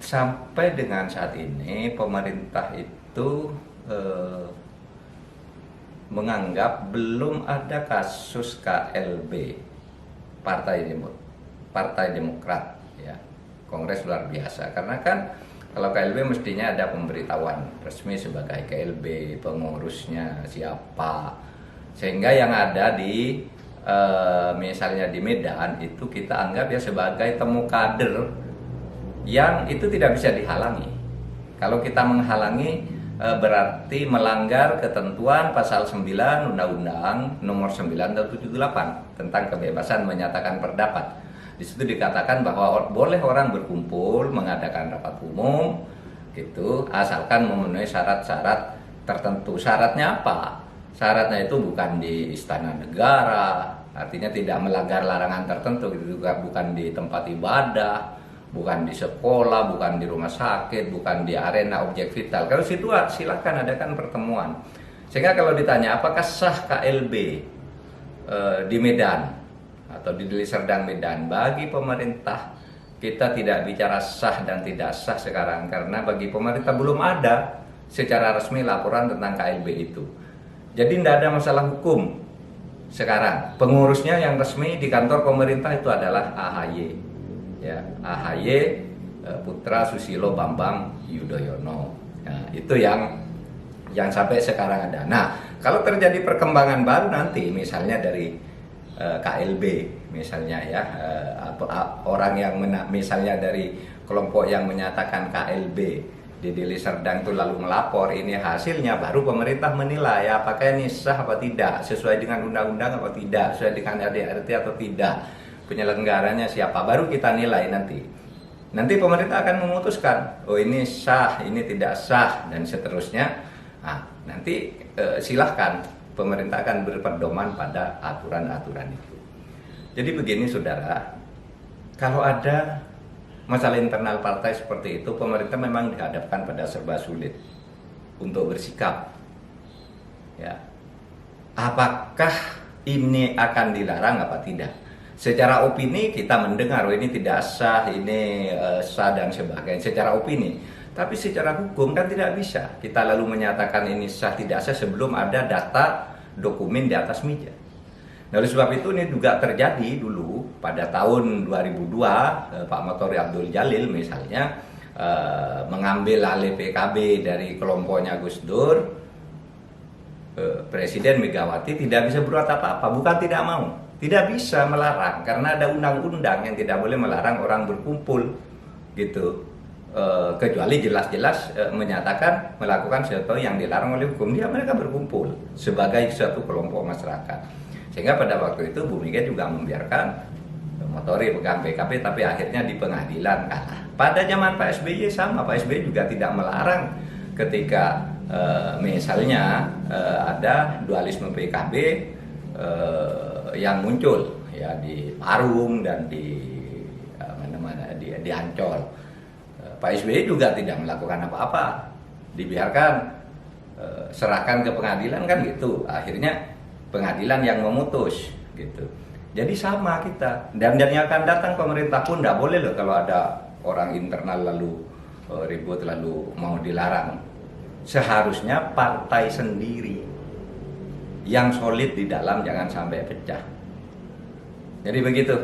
sampai dengan saat ini pemerintah itu menganggap belum ada kasus KLB Partai Demokrat, ya, Kongres luar biasa. Karena kan kalau KLB mestinya ada pemberitahuan resmi sebagai KLB, pengurusnya siapa, sehingga yang ada di misalnya di Medan itu kita anggap ya sebagai temu kader yang itu tidak bisa dihalangi. Kalau kita menghalangi berarti melanggar ketentuan pasal 9 Undang-Undang nomor 9 tahun 78 tentang kebebasan menyatakan pendapat. Di situ dikatakan bahwa boleh orang berkumpul mengadakan rapat umum gitu asalkan memenuhi syarat-syarat tertentu. Syaratnya apa? Syaratnya itu bukan di istana negara, artinya tidak melanggar larangan tertentu gitu, juga bukan di tempat ibadah, bukan di sekolah, bukan di rumah sakit, bukan di arena objek vital. Kalau situ silakan adakan pertemuan. Sehingga kalau ditanya apakah sah KLB di Medan atau di Deli Serdang Medan, bagi pemerintah kita tidak bicara sah dan tidak sah sekarang karena bagi pemerintah belum ada secara resmi laporan tentang KLB itu. Jadi tidak ada masalah hukum sekarang. Pengurusnya yang resmi di kantor pemerintah itu adalah AHY. Ya, AHY putra Susilo Bambang Yudhoyono. Nah, itu yang sampai sekarang ada. Nah, kalau terjadi perkembangan baru nanti, misalnya dari KLB, misalnya ya, orang yang misalnya dari kelompok yang menyatakan KLB di Deli Serdang itu lalu melapor, ini hasilnya baru pemerintah menilai apakah ini sah apa tidak, sesuai dengan undang-undang apa tidak, sesuai dengan ADART atau tidak, penyelenggaranya siapa, baru kita nilai nanti. Nanti pemerintah akan memutuskan, oh ini sah, ini tidak sah, dan seterusnya. Nah, nanti silahkan pemerintah akan berpedoman pada aturan-aturan itu. Jadi begini saudara, kalau ada masalah internal partai seperti itu, pemerintah memang dihadapkan pada serba sulit untuk bersikap. Ya, apakah ini akan dilarang apa tidak? Secara opini kita mendengar, oh ini tidak sah, ini sah dan sebagainya. Secara opini, tapi secara hukum kan tidak bisa. Kita lalu menyatakan ini sah tidak sah sebelum ada data dokumen di atas meja. Nah, oleh sebab itu ini juga terjadi dulu pada tahun 2002 Pak Motori Abdul Jalil misalnya mengambil alih PKB dari kelompoknya Gus Dur. Presiden Megawati tidak bisa berbuat apa-apa, bukan tidak mau, tidak bisa melarang karena ada undang-undang yang tidak boleh melarang orang berkumpul gitu. Kecuali jelas-jelas menyatakan melakukan sesuatu yang dilarang oleh hukum, dia mereka berkumpul sebagai suatu kelompok masyarakat. Sehingga pada waktu itu Bu Mega juga membiarkan Motori pegang PKB, tapi akhirnya di pengadilan kalah. Pada zaman Pak SBY sama, Pak SBY juga tidak melarang ketika misalnya ada dualisme PKB yang muncul ya di Parung dan di mana-mana di Ancol. Pak SBY juga tidak melakukan apa-apa, dibiarkan serahkan ke pengadilan kan gitu. Akhirnya pengadilan yang memutus gitu. Jadi sama kita, dan yang akan datang pemerintah pun tidak boleh loh kalau ada orang internal lalu ribut lalu mau dilarang. Seharusnya partai sendiri yang solid di dalam jangan sampai pecah. Jadi begitu.